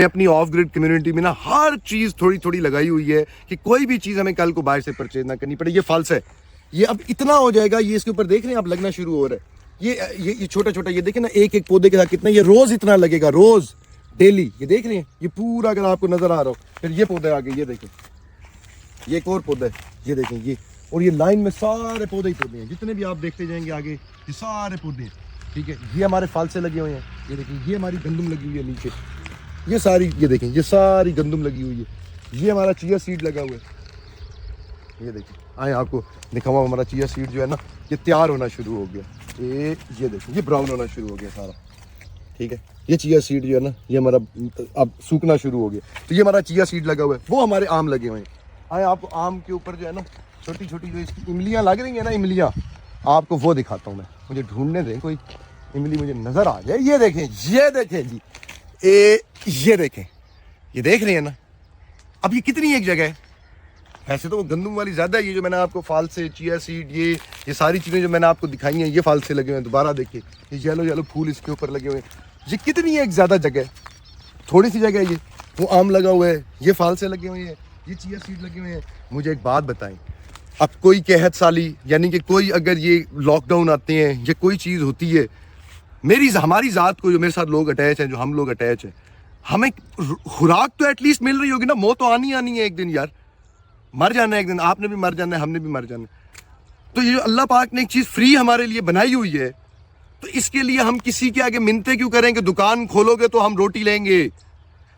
اپنی of grade community میں نا ہر چیز تھوڑی تھوڑی لگائی ہوئی ہے کہ کوئی بھی چیز ہمیں کل کو باہر سے پرچیز نہ کرنی پڑے. یہ فالس ہے, یہ اب اتنا ہو جائے گا, یہ اس کے اوپر دیکھ رہے ہیں آپ لگنا شروع ہو رہا ہے. یہ چھوٹا چھوٹا, یہ دیکھیں نا ایک ایک پودے کے ساتھ کتنا, یہ روز اتنا لگے گا, روز ڈیلی. یہ دیکھ رہے ہیں یہ پورا, اگر آپ کو نظر آ رہا ہو. پھر یہ پودے آگے, یہ دیکھیں یہ ایک اور پودا ہے, یہ دیکھیں یہ, اور یہ لائن میں سارے پودے ہی پودے ہیں جتنے بھی آپ دیکھتے جائیں گے آگے, یہ سارے پودے ہیں. ٹھیک ہے, یہ ہمارے پھل سے لگے ہوئے ہیں. یہ دیکھیں یہ ہماری گندم لگی ہوئی ہے نیچے, یہ ساری, یہ دیکھیں یہ ساری گندم لگی ہوئی ہے. یہ ہمارا چیا سیڈ لگا ہوا ہے. یہ دیکھیں آئیں آپ کو دکھاؤں, ہمارا چیا سیڈ جو ہے نا یہ تیار ہونا شروع ہو گیا. یہ دیکھیں یہ براؤن ہونا شروع ہو گیا سارا. ٹھیک ہے, یہ چیا سیڈ جو ہے نا یہ ہمارا اب سوکھنا شروع ہو گیا. تو یہ ہمارا چیا سیڈ لگا ہوا ہے. وہ ہمارے آم لگے ہوئے ہیں. آئیں آپ کو آم کے اوپر جو ہے نا چھوٹی چھوٹی جو اس کی املیاں لگ رہی ہیں نا, املیاں, آپ کو وہ دکھاتا ہوں میں. مجھے ڈھونڈنے دیں کوئی املی مجھے نظر آ جائے. یہ دیکھیں جی, یہ دیکھیں, یہ دیکھ رہے ہیں نا. اب یہ کتنی ایک جگہ ہے, ایسے تو وہ گندم والی زیادہ ہے. یہ جو میں نے آپ کو فال سے, چیا سیڈ, یہ ساری چیزیں جو میں نے آپ کو دکھائی ہیں یہ فال سے لگے ہوئے ہیں. دوبارہ دیکھیں یہ یلو یلو پھول اس کے اوپر لگے ہوئے ہیں. یہ کتنی ایک زیادہ جگہ ہے, تھوڑی سی جگہ ہے. یہ وہ آم لگا ہوا ہے, یہ فال سے لگے ہوئے ہیں, یہ چیا سیڈ لگے ہوئے ہیں. مجھے ایک بات بتائیں, اب کوئی قحط سالی یعنی کہ کوئی اگر یہ لاک ڈاؤن آتے ہیں یا کوئی چیز ہوتی ہے, ہماری ذات کو جو میرے ساتھ لوگ اٹیچ ہیں, جو ہم لوگ اٹیچ ہیں, ہمیں خوراک تو ایٹ لیسٹ مل رہی ہوگی نا. موت تو آنی ہے ایک دن یار, مر جانا ہے ایک دن. آپ نے بھی مر جانا ہے, ہم نے بھی مر جانا ہے. تو یہ جو اللہ پاک نے ایک چیز فری ہمارے لیے بنائی ہوئی ہے, تو اس کے لیے ہم کسی کے آگے منتیں کیوں کریں کہ دکان کھولو گے تو ہم روٹی لیں گے.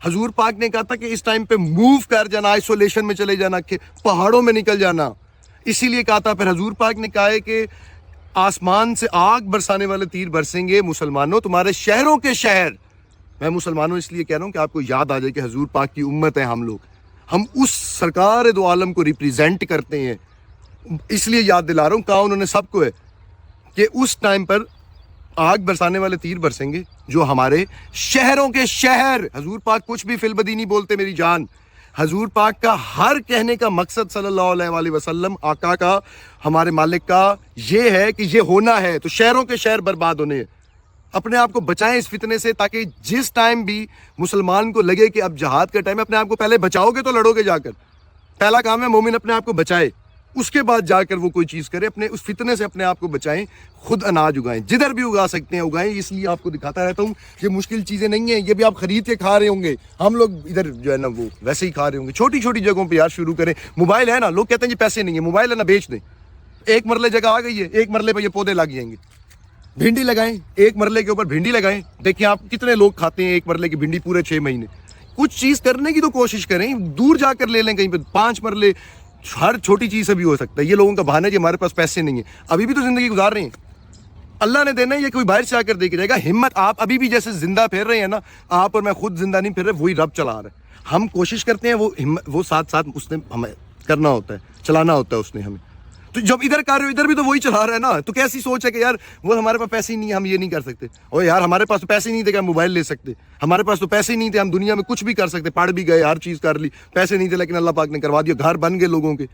حضور پاک نے کہا تھا کہ اس ٹائم پہ موو کر جانا, آئسولیشن میں چلے جانا, کہ پہاڑوں میں نکل جانا. اسی لیے کہا تھا. پھر حضور پاک نے کہا ہے کہ آسمان سے آگ برسانے والے تیر برسیں گے مسلمانوں تمہارے شہروں کے شہر. میں مسلمانوں اس لیے کہہ رہا ہوں کہ آپ کو یاد آ جائے کہ حضور پاک کی امت ہے ہم لوگ, ہم اس سرکار دو عالم کو ریپریزینٹ کرتے ہیں. اس لیے یاد دلا رہا ہوں, کہا انہوں نے سب کو ہے کہ اس ٹائم پر آگ برسانے والے تیر برسیں گے جو ہمارے شہروں کے شہر. حضور پاک کچھ بھی فی البدی نہیں بولتے میری جان. حضور پاک کا ہر کہنے کا مقصد صلی اللہ علیہ وآلہ وسلم, آقا کا, ہمارے مالک کا, یہ ہے کہ یہ ہونا ہے. تو شہروں کے شہر برباد ہونے ہیں. اپنے آپ کو بچائیں اس فتنے سے, تاکہ جس ٹائم بھی مسلمان کو لگے کہ اب جہاد کا ٹائم ہے, اپنے آپ کو پہلے بچاؤ گے تو لڑو گے جا کر. پہلا کام ہے مومن اپنے آپ کو بچائے, اس کے بعد جا کر وہ کوئی چیز کرے. اپنے اس فتنے سے اپنے آپ کو بچائیں. خود اناج اگائیں, جدھر بھی اگا سکتے ہیں اگائیں. اس لیے آپ کو دکھاتا رہتا ہوں, یہ مشکل چیزیں نہیں ہیں, یہ بھی آپ خرید کے کھا رہے ہوں گے. ہم لوگ ادھر جو ہے نا وہ ویسے ہی کھا رہے ہوں گے. چھوٹی چھوٹی جگہوں پہ یار شروع کریں. موبائل ہے نا, لوگ کہتے ہیں یہ پیسے نہیں ہیں, موبائل ہے نا بیچ دیں. ایک مرلے جگہ آ گئی ہے, ایک مرلے پہ یہ پودے لگ جائیں گے. بھنڈی لگائیں, ایک مرلے کے اوپر بھنڈی لگائیں. دیکھیں آپ کتنے لوگ کھاتے ہیں ایک مرلے کی بھنڈی پورے 6 مہینے. کچھ چیز کرنے کی تو کوشش کریں, دور جا کر لے لیں کہیں پہ 5 مرلے. ہر چھوٹی چیز سے بھی ہو سکتا ہے. یہ لوگوں کا بہانہ ہے کہ ہمارے پاس پیسے نہیں ہیں. ابھی بھی تو زندگی گزار رہے ہیں, اللہ نے دینا ہے, یہ کوئی باہر سے آ کر دے کے جائے گا. ہمت, آپ ابھی بھی جیسے زندہ پھر رہے ہیں نا, آپ اور میں خود زندہ نہیں پھر رہے, وہی رب چلا رہا ہے. ہم کوشش کرتے ہیں, وہ ساتھ ساتھ اس نے ہمیں کرنا ہوتا ہے, چلانا ہوتا ہے اس نے ہمیں. تو جب ادھر کر رہے ہو ادھر بھی تو وہی چلا رہا ہے نا. تو کیسی سوچ ہے کہ یار وہ ہمارے پاس پیسے ہی نہیں, ہم یہ نہیں کر سکتے. اور یار ہمارے پاس تو پیسے نہیں تھے کہ ہم موبائل لے سکتے, ہمارے پاس تو پیسے نہیں تھے ہم دنیا میں کچھ بھی کر سکتے, پڑھ بھی گئے, ہر چیز کر لی, پیسے نہیں تھے لیکن اللہ پاک نے کروا دیا. گھر بن گئے لوگوں کے,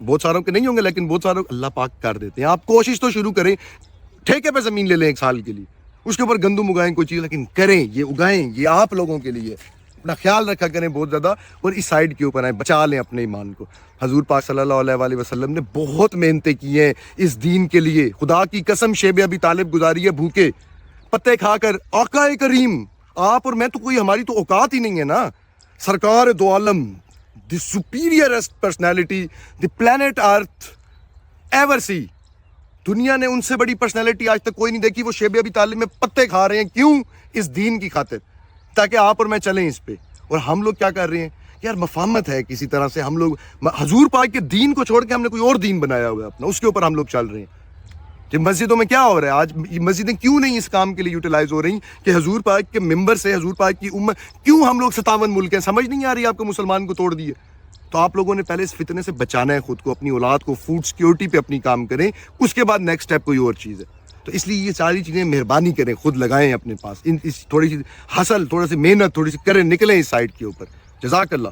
بہت ساروں کے نہیں ہوں گے لیکن بہت ساروں اللہ پاک کر دیتے ہیں. آپ کوشش تو شروع کریں, ٹھیکے پہ زمین لے لیں 1 سال کے لیے, اس کے اوپر گندم اگائیں کوئی چیز, لیکن کریں, یہ اگائیں, یہ آپ لوگوں کے لیے. اپنا خیال رکھا کریں بہت زیادہ, اور اس سائڈ کے اوپر آئیں, بچا لیں اپنے ایمان کو. حضور پاک صلی اللہ علیہ وآلہ وسلم نے بہت محنتیں کی ہیں اس دین کے لیے. خدا کی قسم شیب ابی طالب گزاری ہے بھوکے پتے کھا کر. آقا کریم, آپ اور میں تو کوئی, ہماری تو اوقات ہی نہیں ہے نا. سرکار دو عالم, دی سپیریئرسٹ پرسنالٹی دی پلانٹ ارتھ ایور سی. دنیا نے ان سے بڑی پرسنالٹی آج تک کوئی نہیں دیکھی. وہ شیب ابی طالب میں پتے کھا رہے ہیں. کیوں؟ اس دین کی خاطر, تاکہ آپ اور میں چلیں اس پہ. اور ہم لوگ کیا کر رہے ہیں یار, مفاہمت ہے کسی طرح سے. ہم لوگ حضور پاک کے دین کو چھوڑ کے ہم نے کوئی اور دین بنایا ہوا ہے اپنا, اس کے اوپر ہم لوگ چل رہے ہیں. کہ مسجدوں میں کیا ہو رہا ہے آج, مسجدیں کیوں نہیں اس کام کے لیے یوٹیلائز ہو رہی کہ حضور پاک کے ممبر سے, حضور پاک کی امت, کیوں ہم لوگ 57 ملک ہیں؟ سمجھ نہیں آ رہی آپ کو, مسلمان کو توڑ دیے. تو آپ لوگوں نے پہلے اس فتنے سے بچانا ہے خود کو, اپنی اولاد کو, فوڈ سیکیورٹی پہ اپنی کام کریں, اس کے بعد نیکسٹ اسٹیپ کوئی اور چیز ہے. تو اس لیے یہ ساری چیزیں مہربانی کریں, خود لگائیں اپنے پاس. تھوڑی سی حاصل, تھوڑی سی محنت, تھوڑی سی کریں, نکلیں اس سائڈ کے اوپر. جزاک اللہ.